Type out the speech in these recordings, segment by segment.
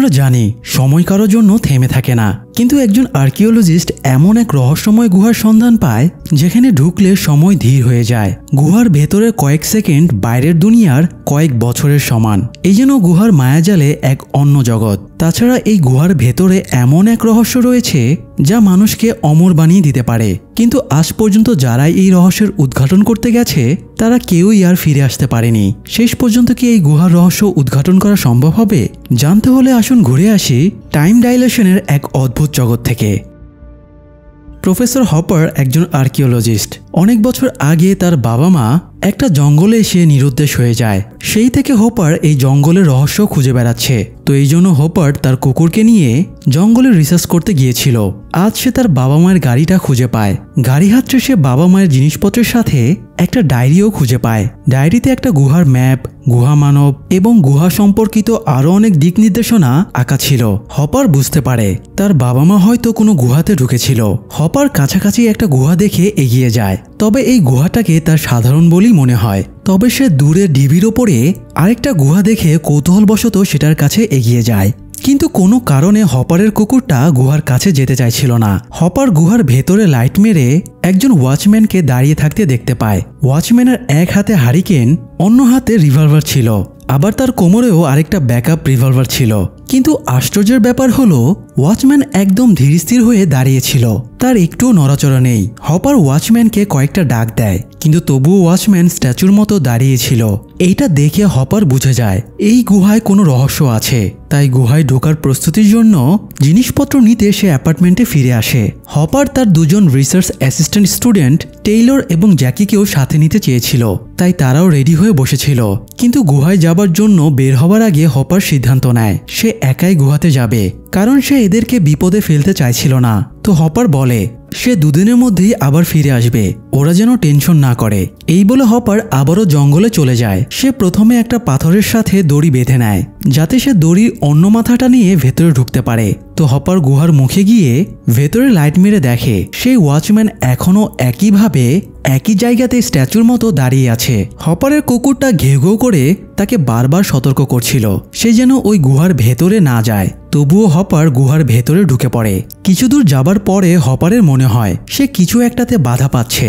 আমরা জানি সময় কারোর জন্য থেমে থাকে না, কিন্তু একজন আর্কিওলজিস্ট এমন এক রহস্যময় গুহার সন্ধান পায় যেখানে ঢুকলে সময় ধীর হয়ে যায়। গুহার ভেতরের কয়েক সেকেন্ড বাইরের দুনিয়ার কয়েক বছরের সমান। এই যেন গুহার মায়াজালে এক অন্য জগৎ। তাছাড়া এই গুহার ভেতরে এমন এক রহস্য রয়েছে যা মানুষকে অমর বানিয়ে দিতে পারে, কিন্তু আজ পর্যন্ত যারাই এই রহস্যের উদ্ঘাটন করতে গেছে তারা কেউই আর ফিরে আসতে পারেনি। শেষ পর্যন্ত কি এই গুহার রহস্য উদ্ঘাটন করা সম্ভব হবে? জানতে হলে আসুন ঘুরে আসি টাইম ডাইলেশনের এক অদ্ভুত জগৎ থেকে। প্রফেসর হপার একজন আর্কিওলজিস্ট। অনেক বছর আগে তার বাবা মা একটা জঙ্গলে এসে নিরুদ্দেশ হয়ে যায়। সেই থেকে হোপার এই জঙ্গলের রহস্য খুঁজে বেড়াচ্ছে। তো এই জন্য হোপার তার কুকুরকে নিয়ে জঙ্গলে রিসার্চ করতে গিয়েছিল। আজ সে তার বাবা মায়ের গাড়িটা খুঁজে পায়। গাড়ি হাতড়ে সে বাবা মায়ের জিনিসপত্রের সাথে একটা ডায়েরিও খুঁজে পায়। ডায়েরিতে একটা গুহার ম্যাপ, গুহা মানব এবং গুহা সম্পর্কিত আরো অনেক দিক নির্দেশনা আঁকা ছিল। হপার বুঝতে পারে তার বাবা মা হয়তো কোনো গুহাতে ঢুকেছিল। হপার কাছাকাছি একটা গুহা দেখে এগিয়ে যায়, তবে এই গুহাটাকে তার সাধারণ বলেই মনে হয়। তবে সে দূরে ঢিবির ওপরে আরেকটা গুহা দেখে কৌতূহলবশত সেটার কাছে এগিয়ে যায়, কিন্তু কোনো কারণে হপারের কুকুরটা গুহার কাছে যেতে চাইছিল না। হপার গুহার ভেতরে লাইট মেরে একজন ওয়াচম্যানকে দাঁড়িয়ে থাকতে দেখতে পায়। ওয়াচম্যানের এক হাতে হারিকেন, অন্য হাতে রিভলভার ছিল, আবার তার কোমরেও আরেকটা ব্যাকআপ রিভলভার ছিল। কিন্তু আশ্চর্যের ব্যাপার হলো ওয়াচম্যান একদম ধীরস্থির হয়ে দাঁড়িয়েছিল, তার একটুও নড়াচড়া নেই। হপার ওয়াচম্যানকে কয়েকটা ডাক দেয়, কিন্তু তবুও ওয়াচম্যান স্ট্যাচুর মতো দাঁড়িয়েছিল। এইটা দেখে হপার বুঝে যায় এই গুহায় কোনো রহস্য আছে। তাই গুহায় ঢোকার প্রস্তুতির জন্য জিনিসপত্র নিতে সে অ্যাপার্টমেন্টে ফিরে আসে। হপার তার দুজন রিসার্চ অ্যাসিস্ট্যান্ট স্টুডেন্ট টেইলর এবং জ্যাকিকেও সাথে নিতে চেয়েছিল, তাই তারাও রেডি হয়ে বসেছিল। কিন্তু গুহায় যাবার জন্য বের হবার আগে হপার সিদ্ধান্ত নেয় সে একাই গুহাতে যাবে, কারণ সে এদেরকে বিপদে ফেলতে চাইছিল না। তো হপার বলে সে দুদিনের মধ্যেই আবার ফিরে আসবে, ওরা যেন টেনশন না করে। এই বলে হপার আবারও জঙ্গলে চলে যায়। সে প্রথমে একটা পাথরের সাথে দড়ি বেঁধে নেয়, যাতে সে দড়ির অন্য মাথাটা নিয়ে ভেতরে ঢুকতে পারে। তো হপার গুহার মুখে গিয়ে ভেতরে লাইট মেরে দেখে সেই ওয়াচম্যান এখনো একইভাবে একই জায়গাতে স্ট্যাচুর মতো দাঁড়িয়ে আছে। হপারের কুকুরটা ঘেউ ঘেউ করে তাকে বারবার সতর্ক করছিল সে যেন ওই গুহার ভেতরে না যায়। তবুও হপার গুহার ভেতরে ঢুকে পড়ে। কিছু দূর যাবার পরে হপারের মনে হয় সে কিছু একটাতে বাধা পাচ্ছে।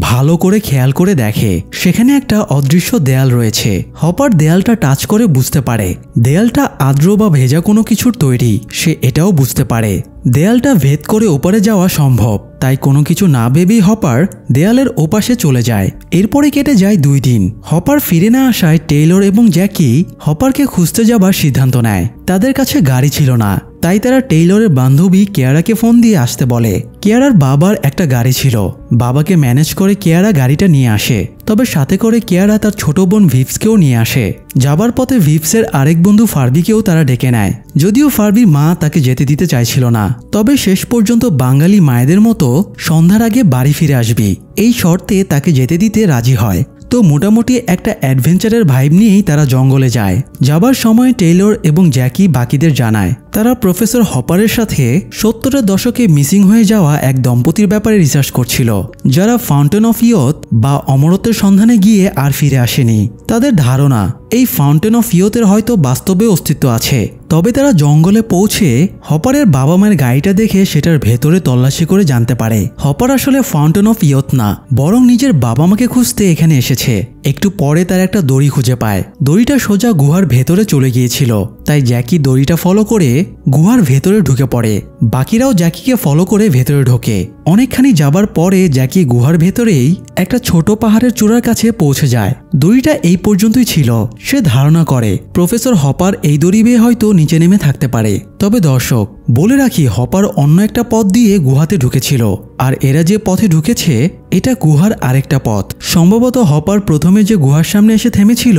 ভালো করে খেয়াল করে দেখে সেখানে একটা অদৃশ্য দেয়াল রয়েছে। হপার দেয়ালটা টাচ করে বুঝতে পারে দেয়ালটা আর্দ্র বা ভেজা কোনো কিছুর তৈরি। সে এটাও বুঝতে পারে দেয়ালটা ভেদ করে ওপারে যাওয়া সম্ভব। তাই কোনো কিছু না ভেবেই হপার দেয়ালের ওপাশে চলে যায়। এরপরে কেটে যায় 2 দিন। হপার ফিরে না আসায় টেইলর এবং জ্যাকি হপারকে খুঁজতে যাবার সিদ্ধান্ত নেয়। তাদের কাছে গাড়ি ছিল না, তাই তারা টেইলরের বান্ধবী কেয়ারাকে ফোন দিয়ে আসতে বলে। কেয়ারার বাবার একটা গাড়ি ছিল, বাবাকে ম্যানেজ করে কেয়ারা গাড়িটা নিয়ে আসে। তবে সাথে করে কেয়ারা তার ছোট বোন ভিপসকেও নিয়ে আসে। যাবার পথে ভিপসের আরেক বন্ধু ফার্বিকেও তারা ডেকে নেয়, যদিও ফার্বির মা তাকে যেতে দিতে চাইছিল না। তবে শেষ পর্যন্ত বাঙালি মায়েদের মতো সন্ধ্যার আগে বাড়ি ফিরে আসবি এই শর্তে তাকে যেতে দিতে রাজি হয়। তো মোটামুটি একটা অ্যাডভেঞ্চারের ভাইব নিয়েই তারা জঙ্গলে যায়। যাবার সময় টেইলর এবং জ্যাকি বাকিদের জানায় তারা প্রফেসর হপারের সাথে 70-এর দশকে মিসিং হয়ে যাওয়া এক দম্পতির ব্যাপারে রিসার্চ করছিল, যারা ফাউন্টেন অফ ইয়থ বা অমরত্বের সন্ধানে গিয়ে আর ফিরে আসেনি। তাদের ধারণা এই ফাউন্টেন অফ ইয়থের হয়তো বাস্তবে অস্তিত্ব আছে। তবে তারা জঙ্গলে পৌঁছে হপারের বাবা মায়ের গাড়িটা দেখে সেটার ভেতরে তল্লাশি করে জানতে পারে হপার আসলে ফাউন্টেন অফ ইয়থ না, বরং নিজের বাবা মাকে খুঁজতে এখানে এসেছে। একটু পরে তার একটা দড়ি খুঁজে পায়। দড়িটা সোজা গুহার ভেতরে চলে গিয়েছিল, তাই জ্যাকি দড়িটা ফলো করে গুহার ভেতরে ঢুকে পড়ে। বাকিরাও জ্যাকিকে ফলো করে ভেতরে ঢোকে। অনেকখানি যাবার পরে জ্যাকি গুহার ভেতরেই একটা ছোট পাহাড়ের চূড়ার কাছে পৌঁছে যায়। দড়িটা এই পর্যন্তই ছিল। সে ধারণা করে প্রফেসর হপার এই দড়ি বেয়ে হয়তো নিচে নেমে থাকতে পারে। তবে দর্শক বলে রাখি, হপার অন্য একটা পথ দিয়ে গুহাতে ঢুকেছিল, আর এরা যে পথে ঢুকেছে এটা গুহার আরেকটা পথ। সম্ভবত হপার প্রথমে যে গুহার সামনে এসে থেমেছিল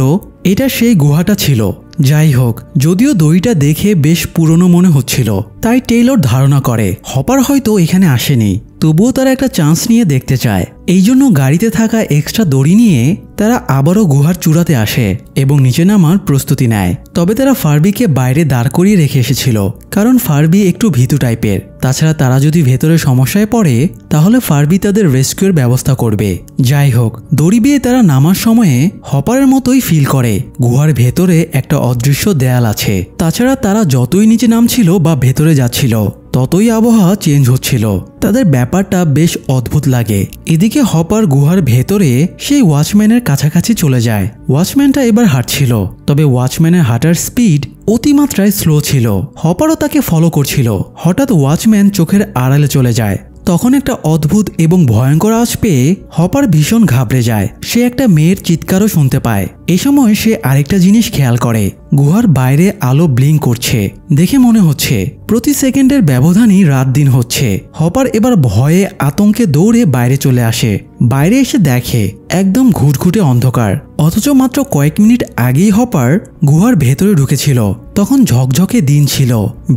এটা সেই গুহাটা ছিল। যাই হোক, যদিও দড়িটা দেখে বেশ পুরনো মনে হচ্ছিল, তাই টেইলর ধারণা করে হপার হয়তো এখানে আসেনি। তো তবুও তারা একটা চান্স নিয়ে দেখতে চায়। এই জন্য গাড়িতে থাকা এক্সট্রা দড়ি নিয়ে তারা আবারও গুহার চূড়াতে আসে এবং নিচে নামার প্রস্তুতি নেয়। তবে তারা ফারবিকে বাইরে দাঁড় করিয়ে রেখে এসেছিল, কারণ ফারবি একটু ভীতু টাইপের। তাছাড়া তারা যদি ভেতরে সমস্যায় পড়ে তাহলে ফারবি তাদের রেস্কিউর ব্যবস্থা করবে। যাই হোক, দড়ি বেয়ে তারা নামার সময়ে হপারের মতোই ফিল করে গুহার ভেতরে একটা অদৃশ্য দেয়াল আছে। তাছাড়া তারা যতই নিচে নামছিল বা ভেতরে যাচ্ছিল ততই আবহাওয়া চেঞ্জ হচ্ছিল। তাদের ব্যাপারটা বেশ অদ্ভুত লাগে। এদিকে হপার গুহার ভেতরে সেই ওয়াচম্যানের কাছাকাছি চলে যায়। ওয়াচম্যানটা এবার হাঁটছিল, তবে ওয়াচম্যানের হাঁটার স্পিড অতিমাত্রায় স্লো ছিল। হপারও তাকে ফলো করছিল। হঠাৎ ওয়াচম্যান চোখের আড়ালে চলে যায়। তখন একটা অদ্ভুত এবং ভয়ঙ্কর আওয়াজ পেয়ে হপার ভীষণ ঘাবড়ে যায়। সে একটা মেয়ের চিৎকারও শুনতে পায়। এ সময় সে আরেকটা জিনিস খেয়াল করে, গুহার বাইরে আলো ব্লিঙ্ক করছে। দেখে মনে হচ্ছে প্রতি সেকেন্ডের ব্যবধানই রাত দিন হচ্ছে। হপার এবার ভয়ে আতঙ্কে দৌড়ে বাইরে চলে আসে। বাইরে এসে দেখে একদম ঘুটঘুটে অন্ধকার, অথচ মাত্র কয়েক মিনিট আগেই হপার গুহার ভেতরে ঢুকেছিল। তখন ঝকঝকে দিন ছিল।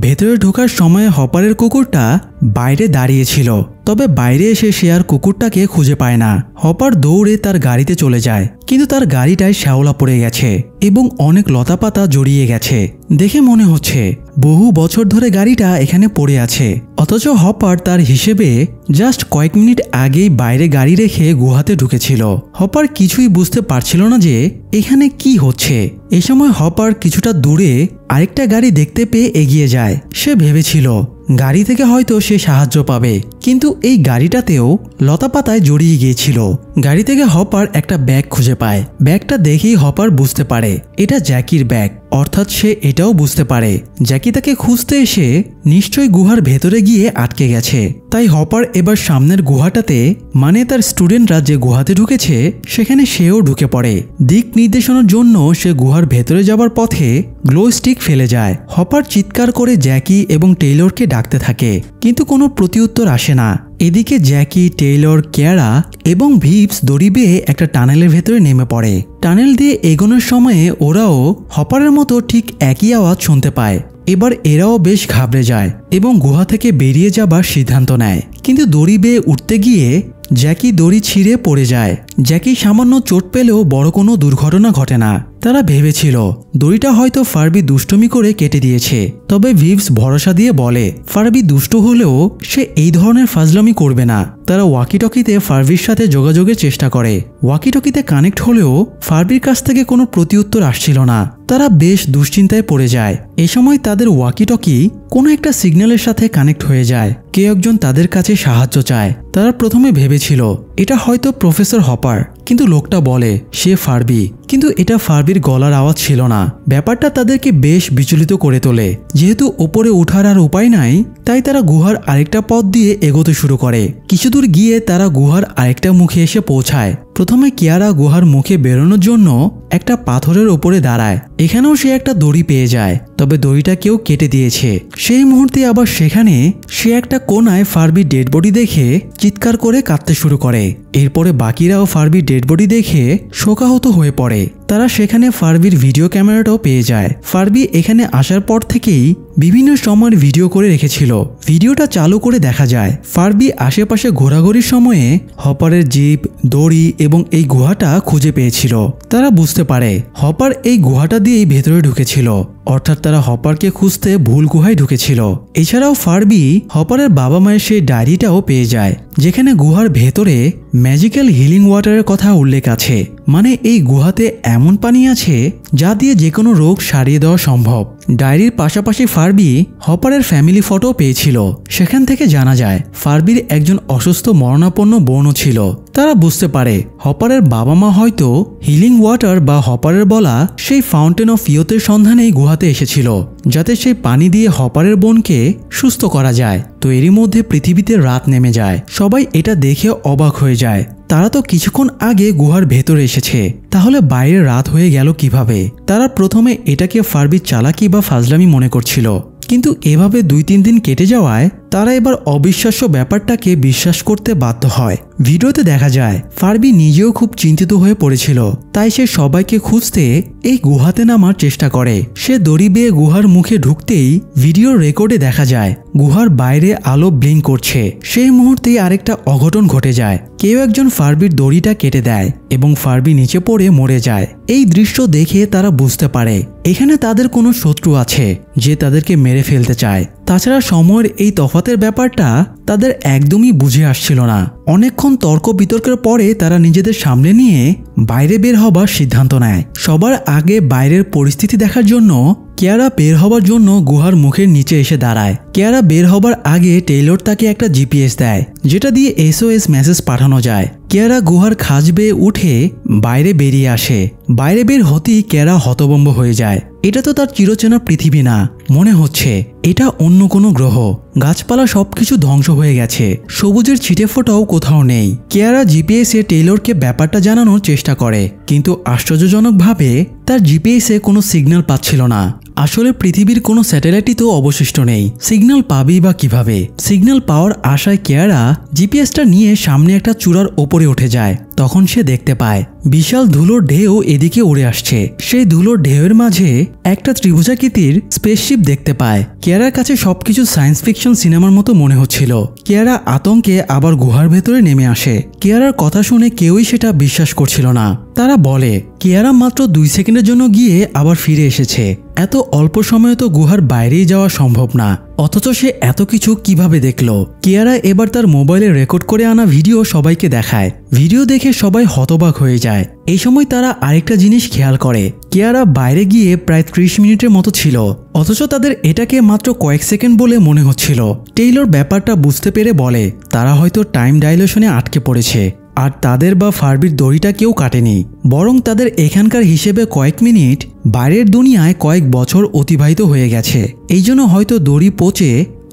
ভেতরে ঢোকার সময় হপারের কুকুরটা বাইরে দাঁড়িয়েছিল, তবে বাইরে এসে সে আর কুকুরটাকে খুঁজে পায় না। হপার দৌড়ে তার গাড়িতে চলে যায়, কিন্তু তার গাড়িটায় শ্যাওলা পড়ে গেছে এবং অনেক লতাপাতা জড়িয়ে গেছে। দেখে মনে হচ্ছে বহু বছর ধরে গাড়িটা এখানে পড়ে আছে। অথচ হপার তার হিসেবে জাস্ট কয়েক মিনিট আগেই বাইরে গাড়ি রেখে গুহাতে ঢুকেছিল। হপার কিছুই বুঝতে পারছিল না যে এখানে কি হচ্ছে। এই সময় হপার কিছুটা দূরে আরেকটা গাড়ি দেখতে পেয়ে এগিয়ে যায়। সে ভেবেছিল গাড়ি থেকে হয়তো সে সাহায্য পাবে, কিন্তু এই গাড়িটাতেও লতাপাতায় জড়িয়ে গিয়েছিল। গাড়ি থেকে হপার একটা ব্যাগ খুঁজে পায়। ব্যাগটা দেখেই হপার বুঝতে পারে এটা জ্যাকির ব্যাগ। অর্থাৎ সে এটাও বুঝতে পারে জ্যাকি তাকে খুঁজতে এসে নিশ্চয়ই গুহার ভেতরে গিয়ে আটকে গেছে। তাই হপার এবার সামনের গুহাটাতে, মানে তার স্টুডেন্টরা যে গুহাতে ঢুকেছে সেখানে সেও ঢুকে পড়ে। দিক নির্দেশনার জন্য সে গুহার ভেতরে যাবার পথে গ্লো স্টিক ফেলে যায়। হপার চিৎকার করে জ্যাকি এবং টেইলরকে ডাকতে থাকে, কিন্তু কোনো প্রতিউত্তর আসে না। এদিকে জ্যাকি, টেইলর, কেয়ারা এবং ভিপস দড়ি বেয়ে একটা টানেলের ভেতরে নেমে পড়ে। টানেল দিয়ে এগোনোর সময়ে ওরাও হপারের মতো ঠিক একই আওয়াজ শুনতে পায়। এবার এরাও বেশ ঘাবড়ে যায় এবং গুহা থেকে বেরিয়ে যাবার সিদ্ধান্ত নেয়। কিন্তু দড়ি বেয়ে উঠতে গিয়ে জ্যাকি দড়ি ছিঁড়ে পড়ে যায়। জ্যাকি সামান্য চোট পেলেও বড় কোনো দুর্ঘটনা ঘটে না। তারা ভেবেছিল দড়িটা হয়তো ফারবি দুষ্টুমি করে কেটে দিয়েছে। তবে ভিভস ভরসা দিয়ে বলে ফারবি দুষ্ট হলেও সে এই ধরনের ফাজলামি করবে না। তারা ওয়াকিটকিতে ফারবির সাথে যোগাযোগের চেষ্টা করে। ওয়াকিটকিতে কানেক্ট হলেও ফারবির কাছ থেকে কোনো প্রতিউত্তর আসছিল না। তারা বেশ দুশ্চিন্তায় পড়ে যায়। এ সময় তাদের ওয়াকিটকি কোনো একটা সিগন্যালের সাথে কানেক্ট হয়ে যায়। কেউ একজন তাদের কাছে সাহায্য চায়। তারা প্রথমে ভেবেছিল এটা হয়তো প্রফেসর হপার, কিন্তু লোকটা বলে সে ফারবি। কিন্তু এটা ফারবির গলার আওয়াজ ছিল না। ব্যাপারটা তাদেরকে বেশ বিচলিত করে তোলে। যেহেতু ওপরে ওঠার আর উপায় নাই, তাই তারা গুহার আরেকটা পথ দিয়ে এগোতে শুরু করে। কিছুদূর গিয়ে তারা গুহার আরেকটা মুখে এসে পৌঁছায়। প্রথমে কিয়ারা গুহার মুখে বেরোনোর জন্য একটা পাথরের ওপরে দাঁড়ায়। এখানেও সে একটা দড়ি পেয়ে যায়, তবে দড়িটা কেউ কেটে দিয়েছে। সেই মুহূর্তে আবার সেখানে সে একটা কোনায় ফারবি ডেড বডি দেখে চিৎকার করে কাঁদতে শুরু করে। এরপরে বাকিরাও ফারবি ডেড বডি দেখে শোকাহত হয়ে পড়ে। তারা সেখানে ফারবির ভিডিও ক্যামেরাটাও পেয়ে যায়। ফারবি এখানে আসার পর থেকেই বিভিন্ন সময়ের ভিডিও করে রেখেছিল। ভিডিওটা চালু করে দেখা যায় ফারবি আশেপাশে ঘোরাঘুরির সময়ে হপারের জিপ, দড়ি এবং এই গুহাটা খুঁজে পেয়েছিল। তারা বুঝতে পারে হপার এই গুহাটা দিয়েই ভেতরে ঢুকেছিল, অর্থাৎ তারা হপারকে খুঁজতে ভুল গুহায় ঢুকেছিল। এছাড়াও ফারবি হপারের বাবা মায়ের সেই ডায়েরিটাও পেয়ে যায়, যেখানে গুহার ভেতরে ম্যাজিক্যাল হিলিং ওয়াটারের কথা উল্লেখ আছে। মানে এই গুহাতে এমন পানি আছে যা দিয়ে যে কোনো রোগ সারিয়ে দেওয়া সম্ভব। ডায়েরির পাশাপাশি ফারবি হপারের ফ্যামিলি ফটো পেয়েছিল। সেখান থেকে জানা যায় ফারবির একজন অসুস্থ মরণাপন্ন বোনও ছিল। তারা বুঝতে পারে হপারের বাবা মা হয়তো হিলিং ওয়াটার বা হপারের বলা সেই ফাউন্টেন অফ ইয়তের সন্ধানেই গুহাতে এসেছিল, যাতে সেই পানি দিয়ে হপারের বোনকে সুস্থ করা যায়। তো এরই মধ্যে পৃথিবীতে রাত নেমে যায়। সবাই এটা দেখে অবাক হয়ে যায়। তারা তো কিছুক্ষণ আগে গুহার ভেতরে এসেছে, তাহলে বাইরে রাত হয়ে গেল কিভাবে? তারা প্রথমে এটাকে ফারবির চালাকি বা ফাজলামি মনে করছিল, কিন্তু এভাবে 2-3 দিন কেটে যাওয়ায় তারা এবার অবিশ্বাস্য ব্যাপারটাকে বিশ্বাস করতে বাধ্য হয়। ভিডিওতে দেখা যায় ফারবি নিজেও খুব চিন্তিত হয়ে পড়েছিল, তাই সে সবাইকে খুঁজতে এই গুহাতে নামার চেষ্টা করে। সে দড়ি বেয়ে গুহার মুখে ঢুকতেই ভিডিও রেকর্ডে দেখা যায় গুহার বাইরে আলো ব্লিঙ্ক করছে। সেই মুহূর্তেই আরেকটা অঘটন ঘটে যায়। কেউ একজন ফারবির দড়িটা কেটে দেয় এবং ফারবি নিচে পড়ে মরে যায়। এই দৃশ্য দেখে তারা বুঝতে পারে এখানে তাদের কোনো শত্রু আছে যে তাদেরকে মেরে ফেলতে চায়। তাছাড়া সময়ের এই তফাতের ব্যাপারটা তাদের একদমই বুঝে আসছিল না। অনেকক্ষণ তর্ক বিতর্কের পরে তারা নিজেদের সামনে নিয়ে বাইরে বের হবার সিদ্ধান্ত নেয়। সবার আগে বাইরের পরিস্থিতি দেখার জন্য কিয়ারা বের হবার জন্য গুহার মুখের নিচে এসে দাঁড়ায়। কিয়ারা বের হবার আগে টেইলর তাকে একটা জিপিএস দেয়, যেটা দিয়ে SOS মেসেজ পাঠানো যায়। কিয়ারা গুহার খাঁজ বেয়ে উঠে বাইরে বেরিয়ে আসে। বাইরে বের হতেই কিয়ারা হতভম্ব হয়ে যায়। এটা তো তার চিরচেনা পৃথিবী না, মনে হচ্ছে এটা অন্য কোনো গ্রহ। গাছপালা সবকিছু ধ্বংস হয়ে গেছে, সবুজের ছিটে ফোটাও কোথাও নেই। কিয়ারা জিপিএসে টেইলরকে ব্যাপারটা জানানোর চেষ্টা করে, কিন্তু আশ্চর্যজনকভাবে তার জিপিএসে কোনো সিগন্যাল পাচ্ছিল না। আসলে পৃথিবীর কোনো স্যাটেলাইটই তো অবশিষ্ট নেই, সিগন্যাল পাবেই বা কিভাবে? সিগন্যাল পাওয়ার আশায় কিয়ারা জিপিএসটা নিয়ে সামনে একটা চূড়ার ওপরে উঠে যায়। তখন সে দেখতে পায় বিশাল ধুলোর ঢেউ এদিকে উড়ে আসছে। সেই ধুলোর ঢেউয়ের মাঝে একটা ত্রিভুজাকৃতির স্পেসশিপ দেখতে পায়। কিয়ারার কাছে সবকিছু সায়েন্স ফিকশন সিনেমার মতো মনে হচ্ছিল। কিয়ারা আতঙ্কে আবার গুহার ভেতরে নেমে আসে। কিয়ারার কথা শুনে কেউই সেটা বিশ্বাস করছিল না। তারা বলে কিয়ারা মাত্র 2 সেকেন্ডের জন্য গিয়ে আবার ফিরে এসেছে। এত অল্প সময়ে তো গুহার বাইরেই যাওয়া সম্ভব না, অথচ সে এত কিছু কিভাবে দেখলো? কিয়ারা এবার তার মোবাইলে রেকর্ড করে আনা ভিডিও সবাইকে দেখায়। ভিডিও দেখে সবাই হতবাক হয়ে যায়। এই সময় তারা আরেকটা জিনিস খেয়াল করে, কিয়ারা বাইরে গিয়ে প্রায় 30 মিনিটের মতো ছিল, অথচ তাদের এটাকে মাত্র কয়েক সেকেন্ড বলে মনে হচ্ছিল। টেইলর ব্যাপারটা বুঝতে পেরে বলে তারা হয়তো টাইম ডাইলেশনে আটকে পড়েছে, আর তাদের বা ফারবির দড়িটা কেউ কাটেনি, বরং তাদের এখানকার হিসেবে কয়েক মিনিট, বাইরের দুনিয়ায় কয়েক বছর অতিবাহিত হয়ে গেছে। এই জন্য হয়তো দড়ি পচে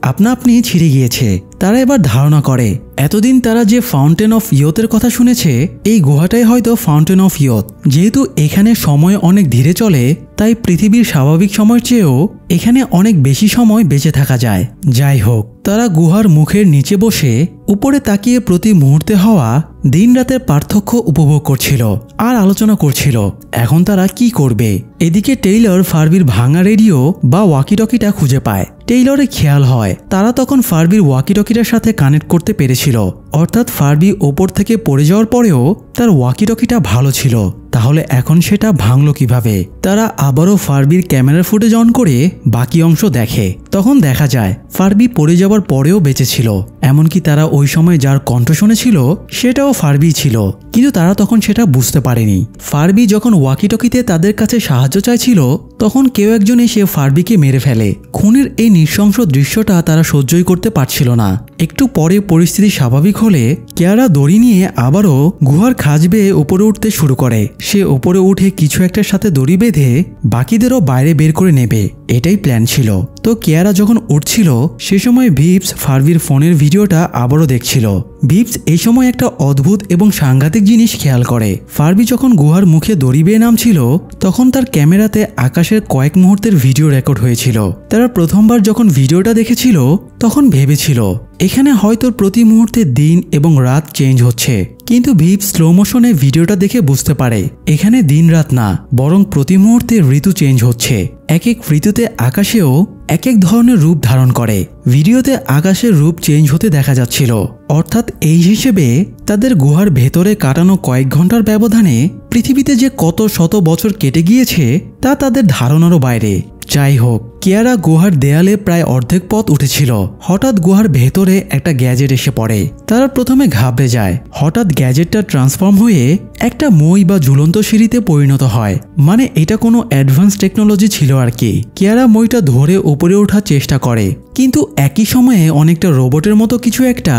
আপনা আপনি ছিঁড়ে গিয়েছে। তারা এবার ধারণা করে এতদিন তারা যে ফাউন্টেন অফ ইয়তের কথা শুনেছে, এই গুহাটাই হয়তো ফাউন্টেন অফ ইয়ত। যেহেতু এখানে সময় অনেক ধীরে চলে, তাই পৃথিবীর স্বাভাবিক সময়ের চেয়েও এখানে অনেক বেশি সময় বেঁচে থাকা যায়। যাই হোক, তারা গুহার মুখের নিচে বসে উপরে তাকিয়ে প্রতি মুহূর্তে হওয়া দিন রাতের পার্থক্য উপভোগ করছিল আর আলোচনা করছিল এখন তারা কি করবে। এদিকে টেইলর ফারবির ভাঙা রেডিও বা ওয়াকিটকিটা খুঁজে পায়। টেইলরের খেয়াল হয় তারা তখন ফারবির ওয়াকিটকিটার সাথে কানেক্ট করতে পেরেছিল, অর্থাৎ ফারবি ওপর থেকে পড়ে যাওয়ার পরেও তার ওয়াকিটকিটা ভালো ছিল। তাহলে এখন সেটা ভাঙলো কিভাবে? তারা আবারও ফারবির ক্যামেরার ফুটেজ অন করে বাকি অংশ দেখে। তখন দেখা যায় ফারবি পড়ে যাওয়ার পরেও বেঁচে ছিল। এমনকি তারা ওই সময় যার কণ্ঠ শুনেছিল সেটাও ফারবি ছিল, কিন্তু তারা তখন সেটা বুঝতে পারেনি। ফারবি যখন ওয়াকিটকিতে তাদের কাছে সাহায্য চাইছিল, তখন কেউ একজন এসে ফারবিকে মেরে ফেলে। খুনের এই নৃশংস দৃশ্যটা তারা সহ্যই করতে পারছিল না। একটু পরে পরিস্থিতি স্বাভাবিক হলে কিয়ারা দড়ি নিয়ে আবারও গুহার খাঁজ বেয়ে উপরে উঠতে শুরু করে। সে উপরে উঠে কিছু একটার সাথে দড়ি বেঁধে বাকিদেরও বাইরে বের করে নেবে, এটাই প্ল্যান ছিল। তো কিয়ারা যখন উঠছিল সে সময় ভিপস ফারবির ফোনের ভিডিওটা আবারও দেখছিল। ভিপস এই সময় একটা অদ্ভুত এবং সাংঘাতিক জিনিস খেয়াল করে। ফারবি যখন গুহার মুখে দড়ি বেয়ে নামছিল, তখন তার ক্যামেরাতে আকাশের কয়েক মুহূর্তের ভিডিও রেকর্ড হয়েছিল। তারা প্রথমবার যখন ভিডিওটা দেখেছিল তখন ভেবেছিল এখানে হয়তো প্রতি মুহূর্তে দিন এবং রাত চেঞ্জ হচ্ছে, কিন্তু ভিপস স্লো মোশনে ভিডিওটা দেখে বুঝতে পারে এখানে দিন রাত না, বরং প্রতি মুহূর্তে ঋতু চেঞ্জ হচ্ছে। এক এক ঋতুতে আকাশেও এক এক ধরনের রূপ ধারণ করে। ভিডিওতে আকাশের রূপ চেঞ্জ হতে দেখা যাচ্ছিল, অর্থাৎ এই হিসেবে তাদের গুহার ভেতরে কাটানো কয়েক ঘন্টার ব্যবধানে পৃথিবীতে যে কত শত বছর কেটে গিয়েছে তা তাদের ধারণারও বাইরে। যাই হোক, কিয়ারা গুহার দেয়ালে প্রায় অর্ধেক পথ উঠেছিল। হঠাৎ গুহার ভেতরে একটা গ্যাজেট এসে পড়ে। তারা প্রথমে ঘাবড়ে যায়। হঠাৎ গ্যাজেটটা ট্রান্সফর্ম হয়ে একটা মই বা ঝুলন্ত সিঁড়িতে পরিণত হয়। মানে এটা কোনো অ্যাডভান্স টেকনোলজি ছিল আর কি। কিয়ারা মইটা ধরে উপরে ওঠার চেষ্টা করে, কিন্তু একই সময়ে অনেকটা রোবটের মতো কিছু একটা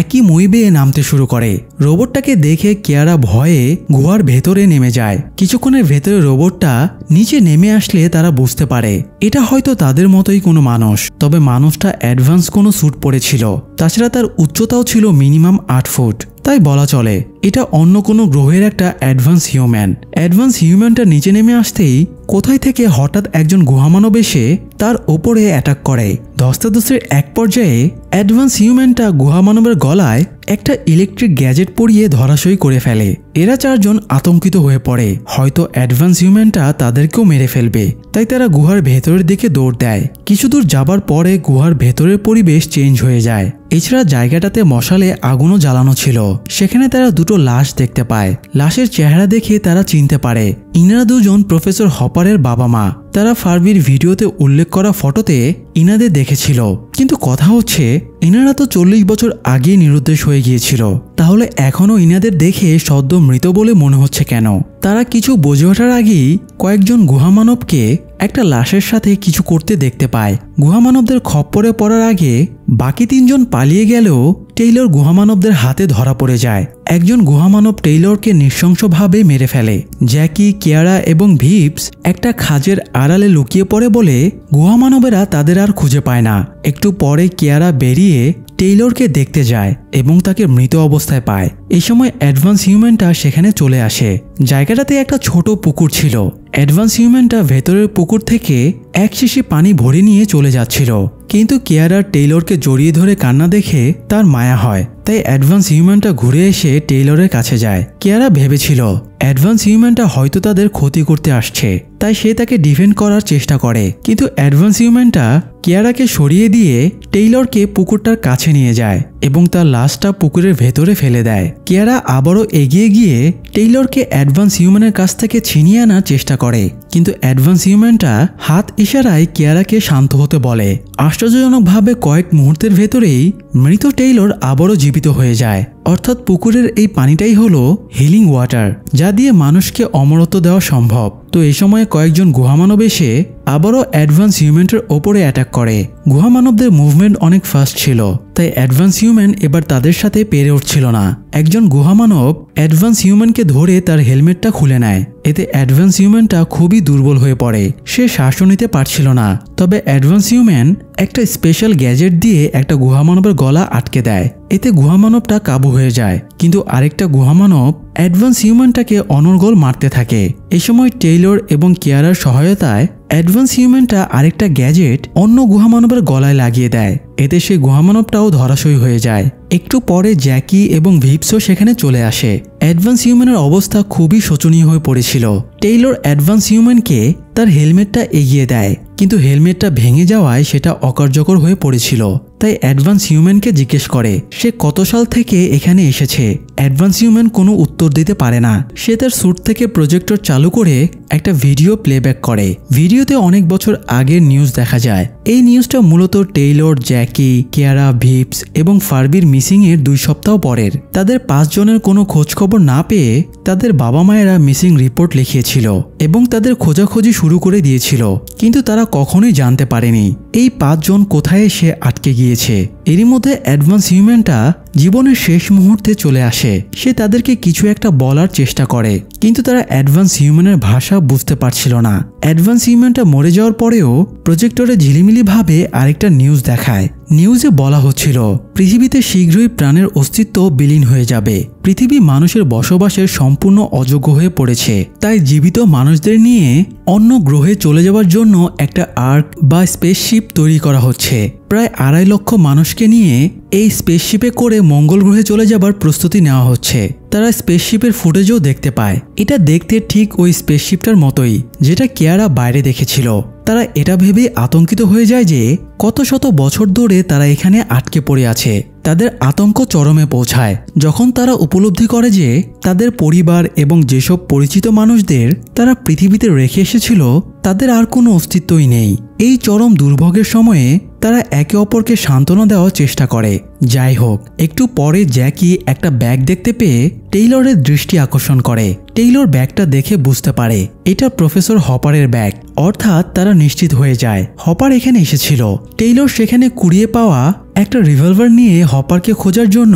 একই মই বেয়ে নামতে শুরু করে। রোবটটাকে দেখে কিয়ারা ভয়ে গুহার ভেতরে নেমে যায়। কিছুক্ষণের ভেতরে রোবটটা নিচে নেমে আসলে তারা বুঝতে পারে এটা হয়তো তাদের মতোই কোনো মানুষ, তবে মানুষটা অ্যাডভান্স কোনো স্যুট পরেছিল। তাছাড়া তার উচ্চতাও ছিল মিনিমাম 8 ফুট। তাই বলা চলে এটা অন্য কোনো গ্রহের একটা অ্যাডভান্স হিউম্যান। অ্যাডভান্স হিউম্যানটা নিচে নেমে আসতেই কোথায় থেকে হঠাৎ একজন গুহামানব এসে তার ওপরে অ্যাটাক করে। ধস্তাধস্তির এক পর্যায়ে অ্যাডভান্স হিউম্যানটা গুহামানবের গলায় একটা ইলেকট্রিক গ্যাজেট পরিয়ে ধরাশয়ী করে ফেলে। এরা চারজন আতঙ্কিত হয়ে পড়ে, হয়তো অ্যাডভান্স হিউম্যানটা তাদেরকেও মেরে ফেলবে। তাই তারা গুহার ভেতরের দিকে দৌড় দেয়। কিছু দূর যাবার পরে গুহার ভেতরের পরিবেশ চেঞ্জ হয়ে যায়। এছাড়া জায়গাটাতে মশালে আগুনও জ্বালানো ছিল। সেখানে তারা দুটো লাশ দেখতে পায়। লাশের চেহারা দেখে তারা চিনতে পারে ইনারা দুজন প্রফেসর হপারের বাবা মা। তারা ফার্বির ভিডিওতে উল্লেখ করা ফটোতে ইনাদের দেখেছিল, কিন্তু কথা হচ্ছে ইনারা তো 40 বছর আগে নিরুদ্দেশ হয়ে গিয়েছিল। তাহলে এখনও ইনাদের দেখে সদ্য মৃত বলে মনে হচ্ছে কেন? তারা কিছু বুঝে ওঠার আগেই কয়েকজন গুহামানবকে একটা লাশের সাথে কিছু করতে দেখতে পায়। গুহামানবদের খপ্পরে পড়ার আগে বাকি 3 জন পালিয়ে গেলেও টেইলর গুহামানবদের হাতে ধরা পড়ে যায়। একজন গুহামানব টেইলরকে নৃশংসভাবে মেরে ফেলে। জ্যাকি, কিয়ারা এবং ভিপস একটা খাঁজের আড়ালে লুকিয়ে পড়ে বলে গুহামানবেরা তাদের আর খুঁজে পায় না। একটু পরে কিয়ারা বেরিয়ে টেইলরকে দেখতে যায় এবং তাকে মৃত অবস্থায় পায়। এই সময় অ্যাডভান্স হিউম্যানটা সেখানে চলে আসে। জায়গাটাতে একটা ছোট পুকুর ছিল। অ্যাডভান্স হিউম্যানটা ভেতরের পুকুর থেকে এক শিশি পানি ভরে নিয়ে চলে যাচ্ছিল, কিন্তু কিয়ারা টেইলরকে জড়িয়ে ধরে কান্না দেখে তার মায়া হয়। তাই অ্যাডভান্স হিউম্যানটা ঘুরে এসে টেইলরের কাছে যায়। কিয়ারা ভেবেছিল অ্যাডভান্স হিউম্যানটা হয়তো তাদের ক্ষতি করতে আসছে, তাই সে তাকে ডিফেন্ড করার চেষ্টা করে। কিন্তু অ্যাডভান্স হিউম্যানটা কিয়ারাকে সরিয়ে দিয়ে টেইলরকে পুকুরটার কাছে নিয়ে যায় এবং তার লাশটা পুকুরের ভেতরে ফেলে দেয়। কিয়ারা আবারও এগিয়ে গিয়ে টেইলরকে অ্যাডভান্স হিউম্যানের কাছ থেকে ছিনিয়ে আনার চেষ্টা করে, কিন্তু অ্যাডভান্স হিউম্যানটা হাত ইশারায় কিয়ারাকে শান্ত হতে বলে। আশ্চর্যজনকভাবে কয়েক মুহূর্তের ভেতরেই মৃত টেইলর আবারও জীবিত হয়ে যায়। অর্থাৎ পুকুরের এই পানিটাই হলো হিলিং ওয়াটার, যা দিয়ে মানুষকে অমরত্ব দেওয়া সম্ভব। তো এই সময় কয়েকজন গুহামানব এসে আবারও অ্যাডভান্স হিউম্যানের ওপরে অ্যাটাক করে। গুহামানবদের মুভমেন্ট অনেক ফাস্ট ছিল, তাই অ্যাডভান্স হিউম্যান এবার তাদের সাথে পেরে উঠছিল না। একজন গুহামানব অ্যাডভান্স হিউম্যানকে ধরে তার হেলমেটটা খুলে নেয়। এতে অ্যাডভান্স হিউম্যানটা খুবই দুর্বল হয়ে পড়ে। সে শ্বাসও নিতে পারছিল না। তবে অ্যাডভান্স হিউম্যান একটা স্পেশাল গ্যাজেট দিয়ে একটা গুহামানবের গলা আটকে দেয়। এতে গুহামানবটা কাবু হয়ে যায়, কিন্তু আরেকটা গুহামানব অ্যাডভান্স হিউম্যানটাকে অনর্গল মারতে থাকে। এই সময় টেইলর এবং কিয়ারার সহায়তায় অ্যাডভান্স হিউম্যানটা আরেকটা গ্যাজেট অন্য গুহামানবের গলায় লাগিয়ে দেয়। এতে সেই গুহামানবটাও ধরাশয়ী হয়ে যায়। একটু পরে জ্যাকি এবং ভিপসও সেখানে চলে আসে। অ্যাডভান্স হিউম্যানের অবস্থা খুবই শোচনীয় হয়ে পড়েছিল। টেইলর অ্যাডভান্স হিউম্যানকে তার হেলমেটটা এগিয়ে দেয়, কিন্তু হেলমেটটা ভেঙে যাওয়ায় সেটা অকার্যকর হয়ে পড়েছিল। তাই অ্যাডভান্স হিউম্যানকে জিজ্ঞেস করে সে কত সাল থেকে এখানে এসেছে। অ্যাডভান্স হিউম্যান কোনো উত্তর দিতে পারে না। সে তার স্যুট থেকে প্রজেক্টর চালু করে একটা ভিডিও প্লেব্যাক করে। ভিডিওতে অনেক বছর আগের নিউজ দেখা যায়। এই নিউজটা মূলত টেইলর, জ্যাকি, কিয়ারা, ভিপস এবং ফার্বির মিসিং এর 2 সপ্তাহ পরের। তাদের 5 জনের কোনো খোঁজখবর না পেয়ে তাদের বাবা মায়েরা মিসিং রিপোর্ট লিখিয়েছিল এবং তাদের খোঁজাখুঁজি শুরু করে দিয়েছিল, কিন্তু তারা কখনোই জানতে পারেনি এই 5 জন কোথায় এসে আটকে গিয়েছে। এরই মধ্যে অ্যাডভান্স হিউম্যানটা জীবনের শেষ মুহূর্তে চলে আসে। সে তাদেরকে কিছু একটা বলার চেষ্টা করে, কিন্তু তারা অ্যাডভান্স হিউম্যানের ভাষা বুঝতে পারছিল না। অ্যাডভান্স হিউম্যানটা মরে যাওয়ার পরেও প্রজেক্টরে ঝিলিমিলি ভাবে আরেকটা নিউজ দেখায়। নিউজে বলা হচ্ছিল পৃথিবীতে শীঘ্রই প্রাণের অস্তিত্ব বিলীন হয়ে যাবে। পৃথিবী মানুষের বসবাসের সম্পূর্ণ অযোগ্য হয়ে পড়েছে। তাই জীবিত মানুষদের নিয়ে অন্য গ্রহে চলে যাওয়ার জন্য একটা আর্ক বা স্পেসশিপ তৈরি করা হচ্ছে। প্রায় 2.5 লক্ষ মানুষকে নিয়ে এই স্পেসশিপে করে মঙ্গল গ্রহে চলে যাবার প্রস্তুতি নেওয়া হচ্ছে। তারা স্পেসশিপের ফুটেজও দেখতে পায়। এটা দেখতে ঠিক ওই স্পেসশিপটার মতোই, যেটা কিয়ারা বাইরে দেখেছিল। তারা এটা ভেবে আতঙ্কিত হয়ে যায় যে কত শত বছর ধরে তারা এখানে আটকে পড়ে আছে। তাদের আতঙ্ক চরমে পৌঁছায় যখন তারা উপলব্ধি করে যে তাদের পরিবার এবং যেসব পরিচিত মানুষদের তারা পৃথিবীতে রেখে এসেছিল তাদের আর কোনো অস্তিত্বই নেই। এই চরম দুর্ভোগের সময়ে তারা একে অপরকে সান্ত্বনা দেওয়ার চেষ্টা করে। যাই হোক, একটু পরে জ্যাকি একটা ব্যাগ দেখতে পেয়ে টেইলরের দৃষ্টি আকর্ষণ করে। টেইলর ব্যাগটা দেখে বুঝতে পারে এটা প্রফেসর হপারের ব্যাগ। অর্থাৎ তারা নিশ্চিত হয়ে যায় হপার এখানে এসেছিল। টেইলর সেখানে কুড়িয়ে পাওয়া একটা রিভলভার নিয়ে হপারকে খোঁজার জন্য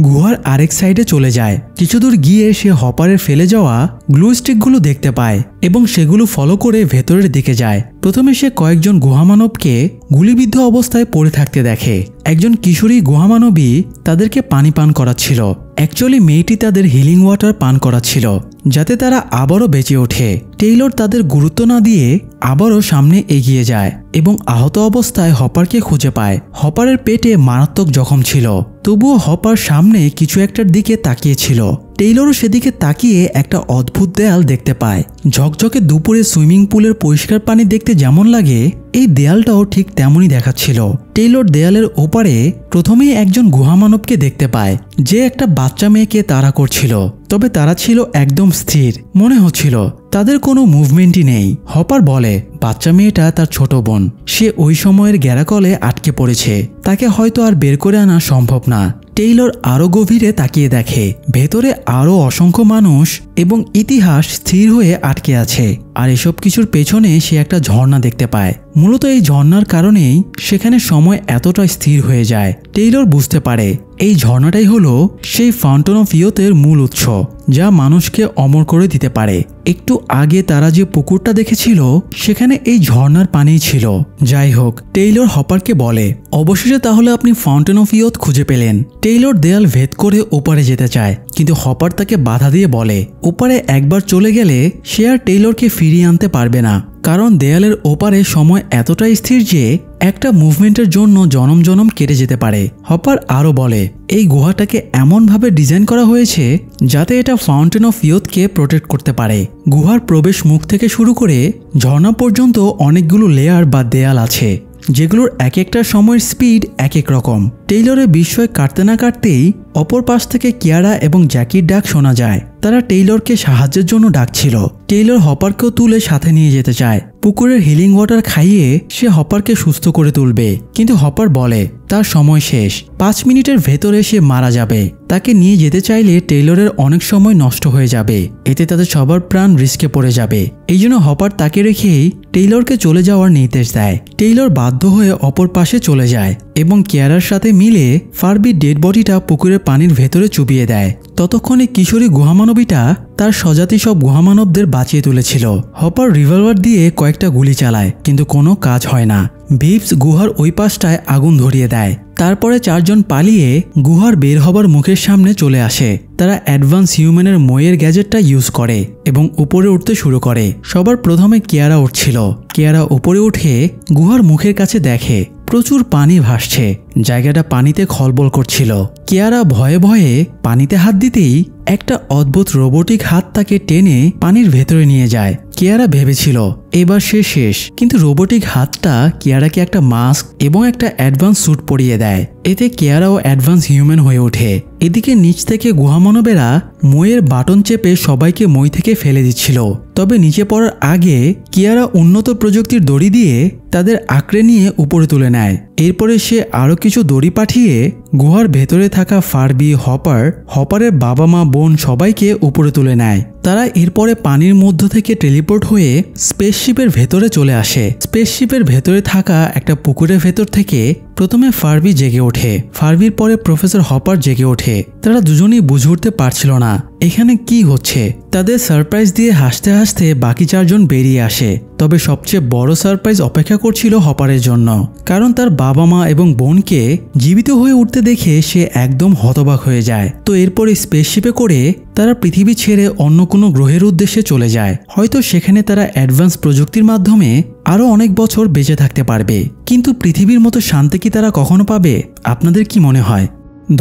গুহার আরেক সাইডে চলে যায়। কিছু দূর গিয়ে সে হপারের ফেলে যাওয়া গ্লু স্টিকগুলো দেখতে পায় এবং সেগুলো ফলো করে ভেতরের দিকে যায়। প্রথমে সে কয়েকজন গুহামানবকে গুলিবিদ্ধ অবস্থায় পড়ে থাকতে দেখে। একজন কিশোরী গুহামানবী তাদেরকে পানি পান করাচ্ছিল। অ্যাকচুয়ালি মেয়েটি তাদের হিলিং ওয়াটার পান করাচ্ছিল যাতে তারা আবারও বেঁচে ওঠে। টেইলর তাদের গুরুত্ব না দিয়ে আবারও সামনে এগিয়ে যায় এবং আহত অবস্থায় হপারকে খুঁজে পায়। হপারের পেটে মারাত্মক জখম ছিল, তবুও হপার সামনে কিছু একটার দিকে তাকিয়েছিল। টেইলরও সেদিকে তাকিয়ে একটা অদ্ভুত দেয়াল দেখতে পায়। ঝকঝকে দুপুরে সুইমিং পুলের পরিষ্কার পানি দেখতে যেমন লাগে, এই দেয়ালটাও ঠিক তেমনই দেখাচ্ছিল। টেইলর দেয়ালের ওপারে প্রথমেই একজন গুহামানবকে দেখতে পায় যে একটা বাচ্চা মেয়েকে তাড়া করছিল, তবে তারা ছিল একদম স্থির। মনে হচ্ছিল তাদের কোনো মুভমেন্টই নেই। হপার বলে বাচ্চা মেয়েটা তার ছোট বোন, সে ওই সময়ের গ্যারাকলে আটকে পড়েছে, তাকে হয়তো আর বের করে আনা সম্ভব না। টেইলর আরও গভীরে তাকিয়ে দেখে ভেতরে আরও অসংখ্য মানুষ এবং ইতিহাস স্থির হয়ে আটকে আছে। আর এসব কিছুর পেছনে সে একটা ঝর্ণা দেখতে পায়। মূলত এই ঝর্ণার কারণেই সেখানে সময় এতটা স্থির হয়ে যায়। টেইলর বুঝতে পারে এই ঝর্ণাটাই হলো সেই ফাউন্টেন অফ ইয়ুথের মূল উৎস, যা মানুষকে অমর করে দিতে পারে। একটু আগে তারা যে পুকুরটা দেখেছিল সেখানে এই ঝর্ণার পানিই ছিল। যাই হোক, টেইলর হপারকে বলে অবশেষে তাহলে আপনি ফাউন্টেন অফ ইয়ুথ খুঁজে পেলেন। টেইলর দেয়াল ভেদ করে ওপারে যেতে চায়, কিন্তু হপার তাকে বাধা দিয়ে বলে ওপারে একবার চলে গেলে সে আর টেইলরকে ফিরিয়ে আনতে পারবে না, কারণ দেয়ালের ওপারে সময় এতটাই স্থির যে একটা মুভমেন্টের জন্য জনম জনম কেটে যেতে পারে। হপার আরও বলে এই গুহাটাকে এমনভাবে ডিজাইন করা হয়েছে যাতে এটা ফাউন্টেন অফ ইয়ুথকে প্রোটেক্ট করতে পারে। গুহার প্রবেশ মুখ থেকে শুরু করে ঝর্ণা পর্যন্ত অনেকগুলো লেয়ার বা দেয়াল আছে, যেগুলোর এক একটার সময়ের স্পিড এক এক রকম। টেইলরের বিস্ময় কাটতে না কাটতেই অপর পাশ থেকে কিয়ারা এবং জ্যাকির ডাক শোনা যায়। তারা টেইলরকে সাহায্যের জন্য ডাকছিল। টেইলর হপারকেও তুলে সাথে নিয়ে যেতে চায়। পুকুরের হিলিং ওয়াটার খাইয়ে সে হপারকে সুস্থ করে তুলবে, কিন্তু হপার বলে তার সময় শেষ, 5 মিনিটের ভেতরে সে মারা যাবে। তাকে নিয়ে যেতে চাইলে টেইলরের অনেক সময় নষ্ট হয়ে যাবে, এতে তাদের সবার প্রাণ রিস্কে পড়ে যাবে। এই জন্য হপার তাকে রেখেই টেইলরকে চলে যাওয়ার নির্দেশ দেয়। টেইলর বাধ্য হয়ে অপর পাশে চলে যায় এবং কিয়ারার সাথে মিলে ফারবির ডেড বডিটা পুকুরের পানির ভেতরে চুবিয়ে দেয়। ততক্ষণে কিশোরী গুহামানবীটা তার স্বজাতি সব গুহামানবদের বাঁচিয়ে তুলেছিল। হপার রিভলভার দিয়ে কয়েকটা গুলি চালায়, কিন্তু কোনো কাজ হয় না। ভিপস গুহার ওই পাশটায় আগুন ধরিয়ে দেয়। তারপরে 4 জন পালিয়ে গুহার বের হবার মুখের সামনে চলে আসে। তারা অ্যাডভান্স হিউম্যানের ময়ের গ্যাজেটটা ইউজ করে এবং উপরে উঠতে শুরু করে। সবার প্রথমে কিয়ারা উঠছিল। কিয়ারা উপরে উঠে গুহার মুখের কাছে দেখে প্রচুর পানি ভাসছে, জায়গাটা পানিতে খলবল করছিল। কিয়ারা ভয়ে ভয়ে পানিতে হাত দিতেই একটা অদ্ভুত রোবোটিক হাত তাকে টেনে পানির ভেতরে নিয়ে যায়। কিয়ারা ভেবেছিল এবার সে শেষ, কিন্তু রোবোটিক হাতটা কিয়ারাকে একটা মাস্ক এবং একটা অ্যাডভান্স স্যুট পরিয়ে দেয়। এতে কিয়ারাও অ্যাডভান্স হিউম্যান হয়ে ওঠে। এদিকে নিচ থেকে গুহামানবেরা মইয়ের বাটন চেপে সবাইকে মই থেকে ফেলে দিচ্ছিল। তবে নিচে পড়ার আগে কিয়ারা উন্নত প্রযুক্তির দড়ি দিয়ে তাদের আঁকড়ে নিয়ে উপরে তুলে নেয়। এরপরে সে আরও কিছু দড়ি পাঠিয়ে গুহার ভেতরে থাকা ফারবি, হপারের বাবা মা বোন সবাইকে উপরে তুলে নেয়। তারা এরপরে পানির মধ্য থেকে টেলিপোর্ট হয়ে স্পেসশিপের ভেতরে চলে আসে। স্পেসশিপের ভেতরে থাকা একটা পুকুরের ভেতর থেকে প্রথমে ফারবি জেগে ওঠে। ফারবির পরে প্রফেসর হপার জেগে ওঠে। তারা দুজনেই বুঝে উঠতে পারছিল না এখানে কি হচ্ছে। তাদের সারপ্রাইজ দিয়ে হাসতে হাসতে বাকি 4 জন বেরিয়ে আসে। তবে সবচেয়ে বড় সারপ্রাইজ অপেক্ষা করছিল হপারের জন্য, কারণ তার বাবা মা এবং বোনকে জীবিত হয়ে উঠতে দেখে সে একদম হতবাক হয়ে যায়। তো এরপরে স্পেসশিপে করে তারা পৃথিবী ছেড়ে অন্য কোনো গ্রহের উদ্দেশ্যে চলে যায়। হয়তো সেখানে তারা অ্যাডভান্স প্রযুক্তির মাধ্যমে আরও অনেক বছর বেঁচে থাকতে পারবে, কিন্তু পৃথিবীর মতো শান্তি কি তারা কখনো পাবে? আপনাদের কি মনে হয়?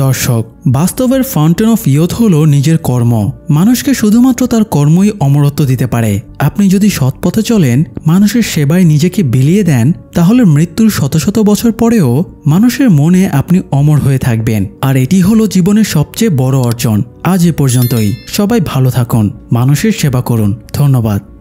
দর্শক, বাস্তবের ফাউন্টেন অফ ইয়ুথ হলো নিজের কর্ম। মানুষকে শুধুমাত্র তার কর্মই অমরত্ব দিতে পারে। আপনি যদি সৎ পথে চলেন, মানুষের সেবায় নিজেকে বিলিয়ে দেন, তাহলে মৃত্যুর শত শত বছর পরেও মানুষের মনে আপনি অমর হয়ে থাকবেন। আর এটি হলো জীবনের সবচেয়ে বড় অর্জন। আজ এ পর্যন্তই। সবাই ভালো থাকুন, মানুষের সেবা করুন। ধন্যবাদ।